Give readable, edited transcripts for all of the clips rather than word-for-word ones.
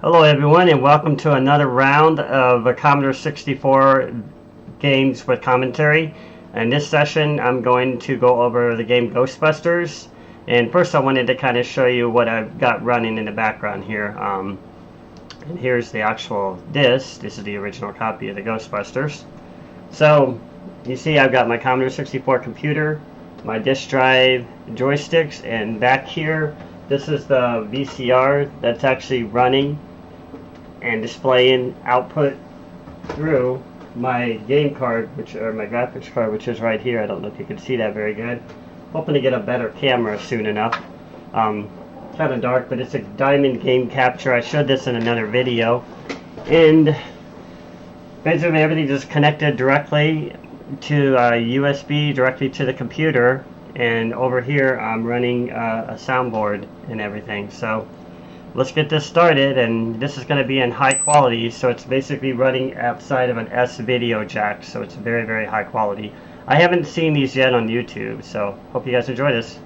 Hello everyone, and welcome to another round of a Commodore 64 games with commentary. In this session I'm going to go over the game Ghostbusters, and first I wanted to kind of show you what I've got running in the background here. And here's the actual disc. This is the original copy of the Ghostbusters. So you see I've got my Commodore 64 computer, my disk drive, joysticks, and back here this is the VCR that's actually running and displaying output through my game card, or my graphics card, which is right here. I don't know if you can see that very good. Hoping to get a better camera soon enough. Kind of dark, but it's a diamond game capture. I showed this in another video, and basically everything is connected directly to USB directly to the computer, and over here I'm running a soundboard and everything. So let's get this started, and this is going to be in high quality, so it's basically running outside of an S video jack, so it's very, very high quality. I haven't seen these yet on YouTube, so hope you guys enjoy this.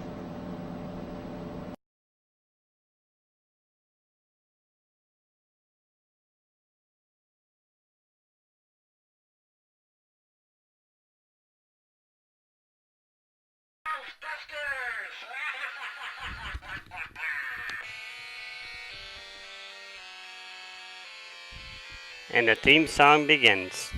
And the theme song begins.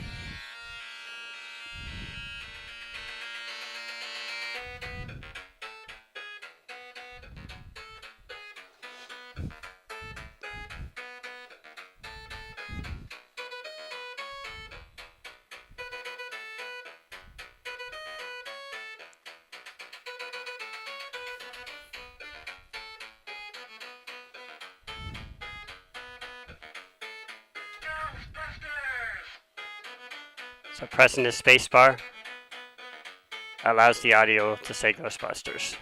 So pressing the spacebar allows the audio to say Ghostbusters.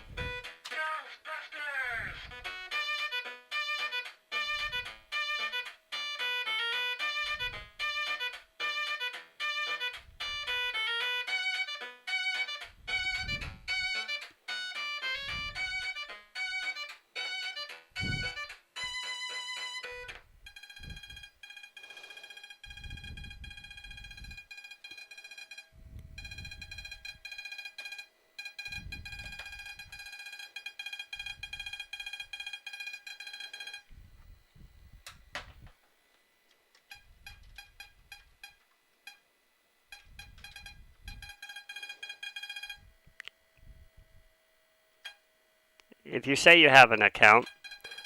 If you say you have an account,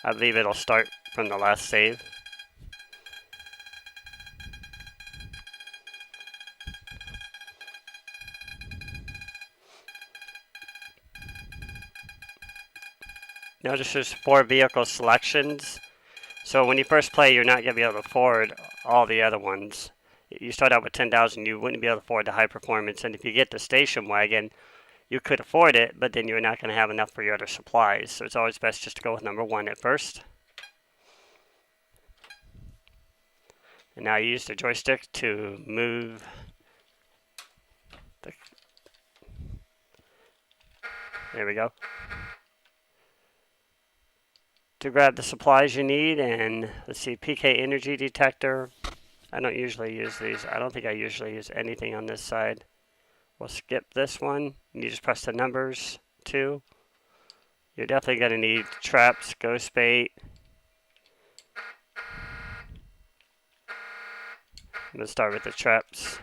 I believe it'll start from the last save. Notice there's 4 vehicle selections. So when you first play, you're not going to be able to afford all the other ones. You start out with 10,000, you wouldn't be able to afford the high performance. And if you get the station wagon, you could afford it, but then you're not going to have enough for your other supplies. So it's always best just to go with number 1 at first. And now use the joystick to move there we go. To grab the supplies you need, and let's see, PK energy detector. I don't usually use these. I don't think I usually use anything on this side. We'll skip this one. You just press the numbers 2. You're definitely going to need traps, ghost bait. I'm going to start with the traps.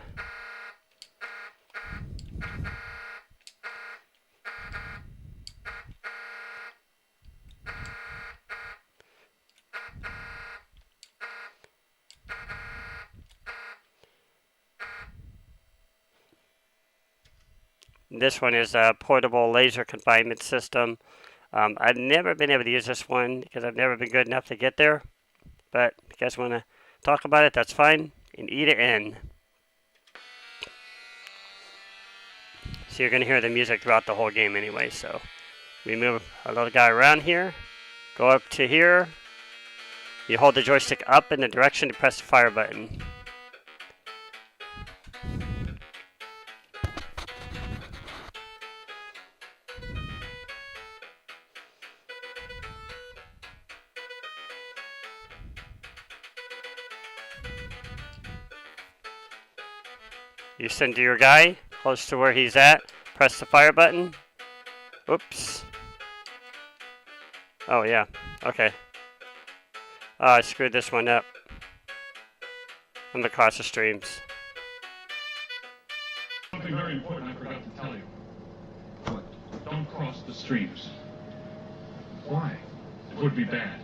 This one is a portable laser confinement system. I've never been able to use this one because I've never been good enough to get there. But if you guys want to talk about it, that's fine. And eat it in. So you're going to hear the music throughout the whole game anyway. So we move a little guy around here. Go up to here. You hold the joystick up in the direction to press the fire button. You send your guy close to where he's at. Press the fire button. Oops. Oh, yeah. Okay. Oh, I screwed this one up. I'm across the streams. Something very important I forgot to tell you. What? Don't cross the streams. Why? It would be bad.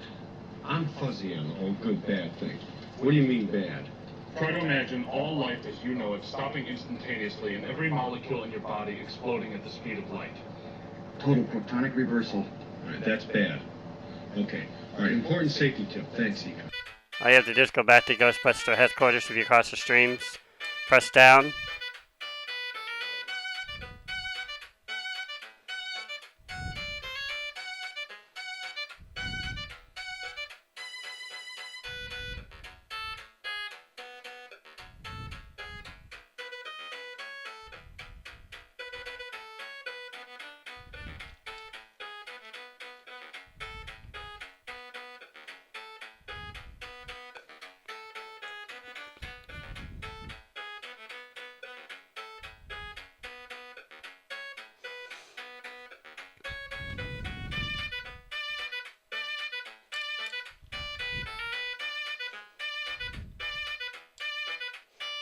I'm fuzzy on the whole good bad thing. What do you mean bad? Try to imagine all life as you know it stopping instantaneously and every molecule in your body exploding at the speed of light. Total protonic reversal. All right, that's bad. Okay. All right, important safety tip. Thanks, Eva. All you have to do is go back to Ghostbuster headquarters if you cross the streams. Press down.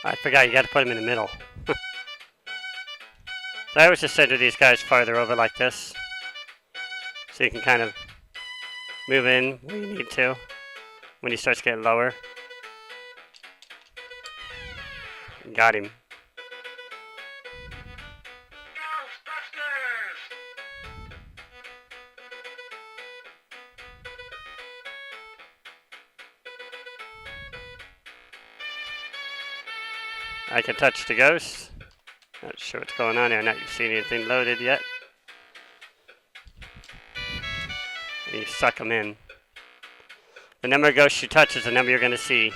I forgot you got to put them in the middle. So I always just center these guys farther over like this, so you can kind of move in where you need to when he starts getting lower. Got him. I can touch the ghost. Not sure what's going on here. Not seen anything loaded yet. And you suck them in. The number of ghosts you touch is the number you're going to see.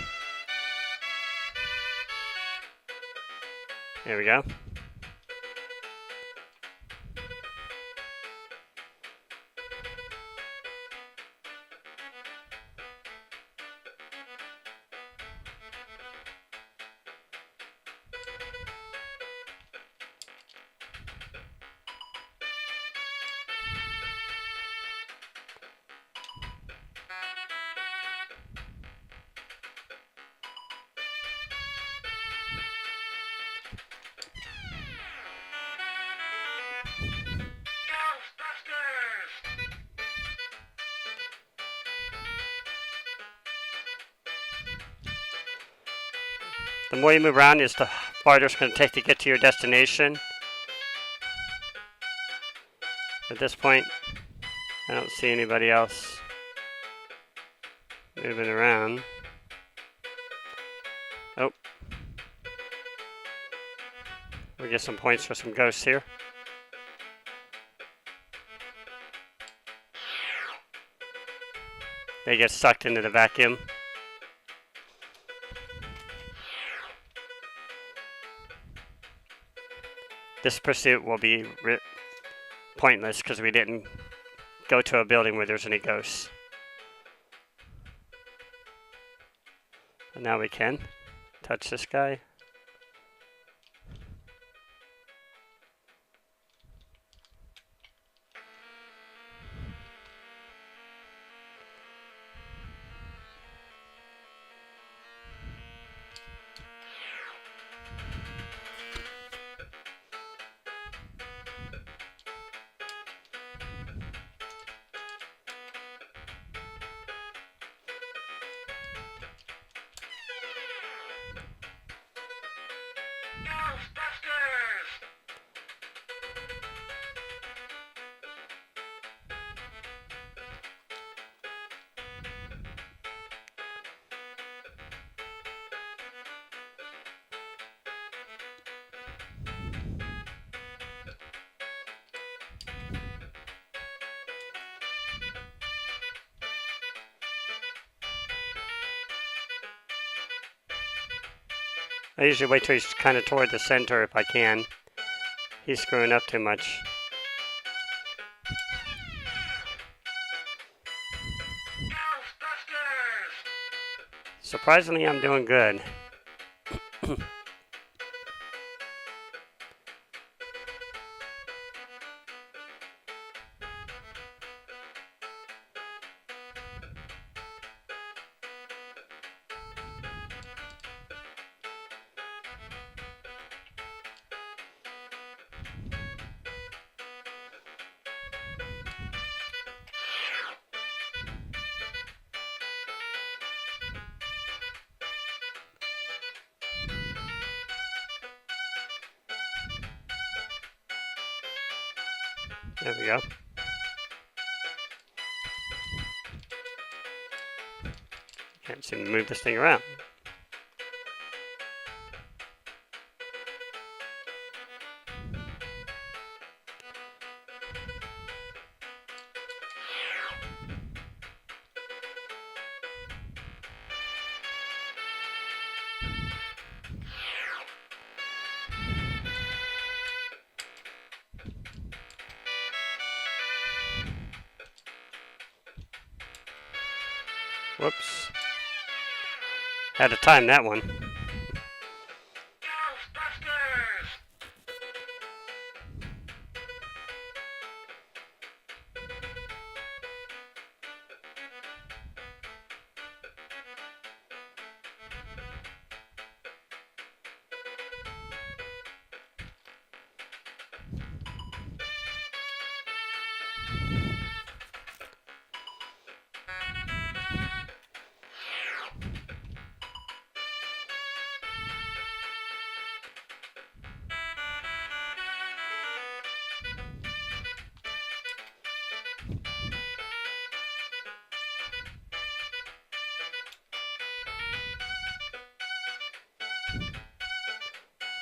There we go. The more you move around is the farther it's going to take to get to your destination. At this point, I don't see anybody else moving around. Oh. We get some points for some ghosts here. They get sucked into the vacuum. This pursuit will be pointless because we didn't go to a building where there's any ghosts. And now we can touch this guy. I usually wait till he's kind of toward the center if I can. He's screwing up too much. Surprisingly, I'm doing good. There we go. Can't seem to move this thing around. Whoops. Had to time that one. Ghostbusters!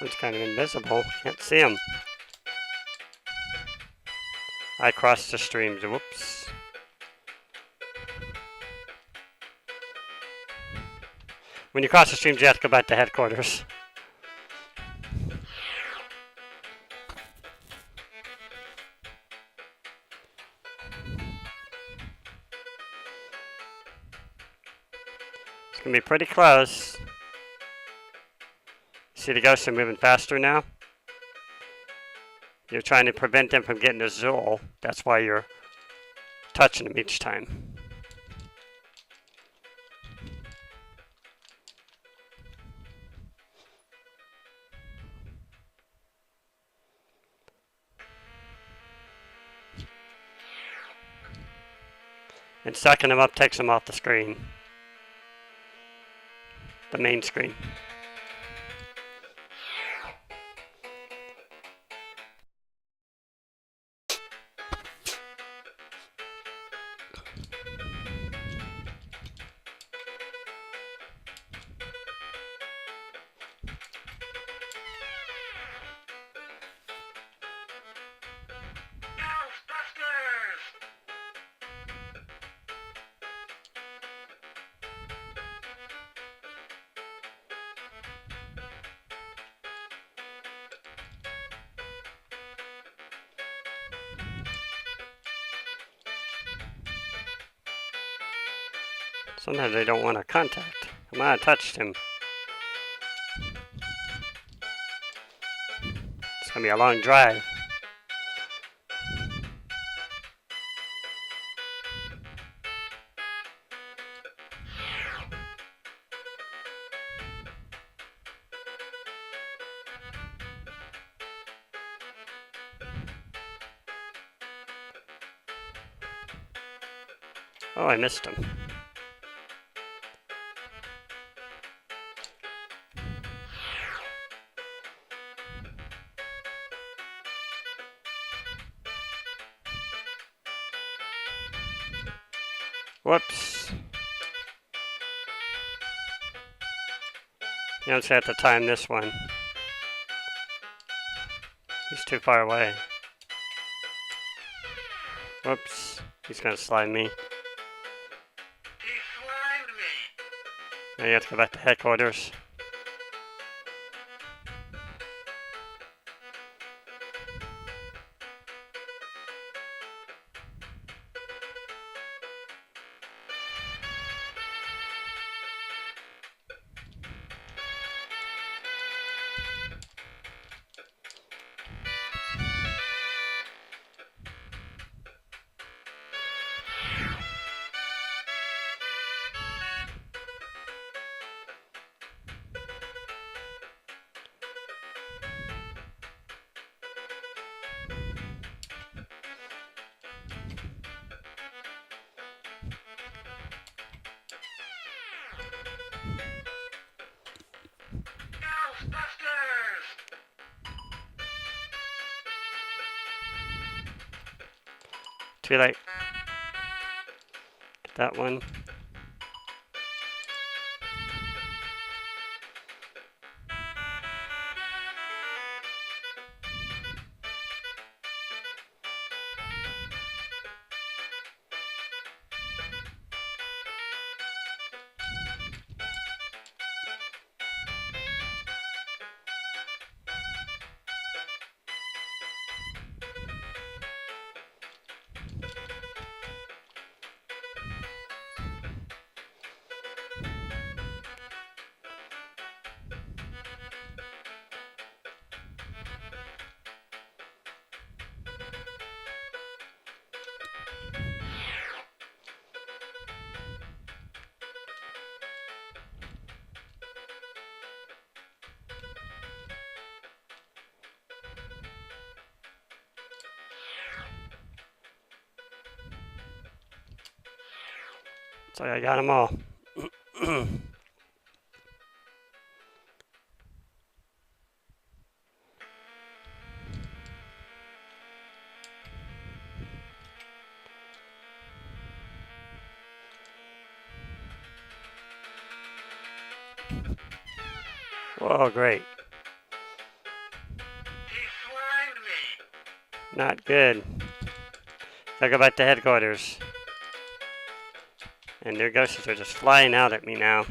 It's kind of invisible. Can't see him. I crossed the streams. Whoops. When you cross the streams, you have to go back to headquarters. It's going to be pretty close. See the ghosts are moving faster now? You're trying to prevent them from getting to Zool. That's why you're touching them each time. And sucking them up takes them off the screen. The main screen. Sometimes they don't want to contact. I might have touched him. It's going to be a long drive. Oh, I missed him. Whoops. You don't have to time this one. He's too far away. Whoops. He's gonna slide me. He slimed me. Now you have to go back to headquarters. Too late. Get that one. So I got them all. Whoa, great. He slimed me. Not good. I'll go back to headquarters. And their ghosts are just flying out at me now.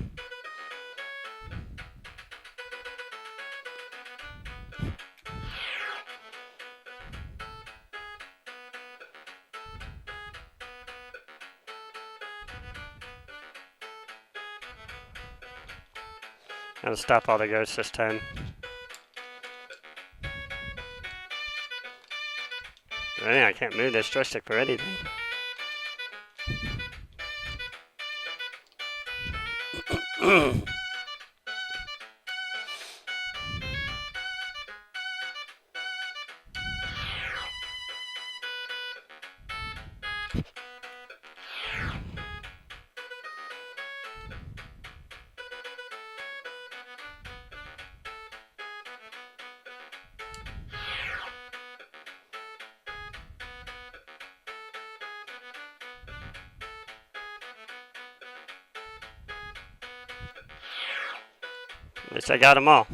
I'll stop all the ghosts this time. I can't move this joystick for anything. At least I got them all.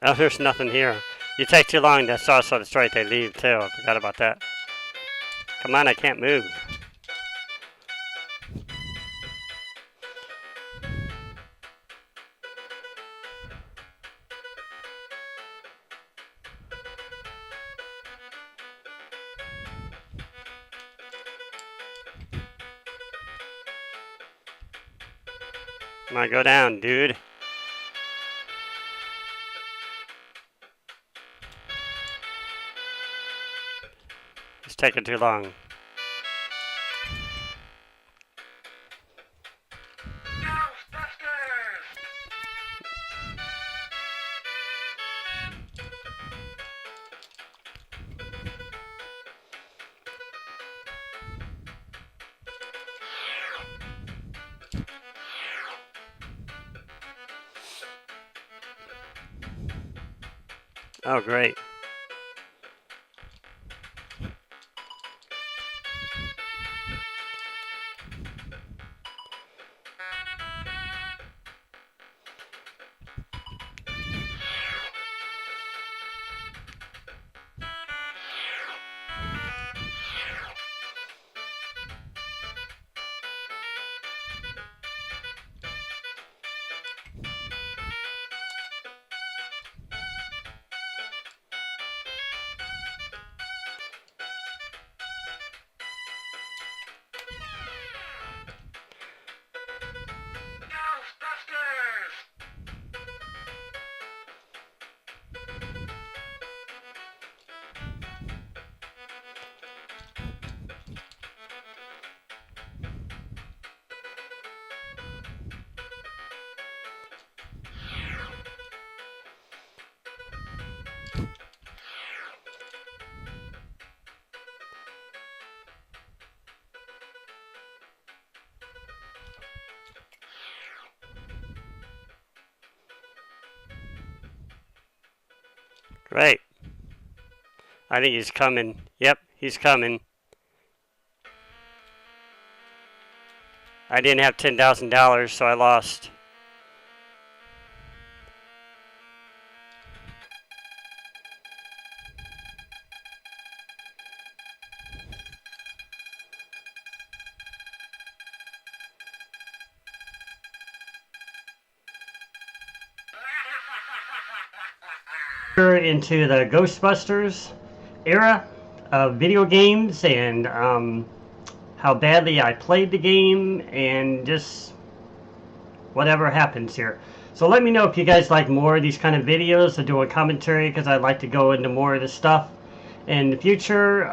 Oh, there's nothing here. You take too long, that's also that's right, they leave too. I forgot about that. Come on, I can't move. Come on, go down, dude. It's taking too long. Ghostbusters! Oh, great. Right. I think he's coming. Yep, he's coming. I didn't have $10,000, so I lost. Into the Ghostbusters era of video games and how badly I played the game and just whatever happens here. So let me know if you guys like more of these kind of videos of doing commentary, because I'd like to go into more of this stuff in the future.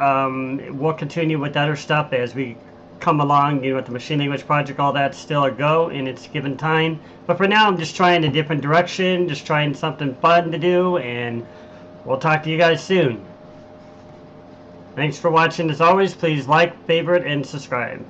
We'll continue with other stuff as we come along, you know, with the Machine Language Project. All that's still a go in its given time, but for now I'm just trying a different direction, just trying something fun to do, and we'll talk to you guys soon. Thanks for watching. As always, please like, favorite, and subscribe.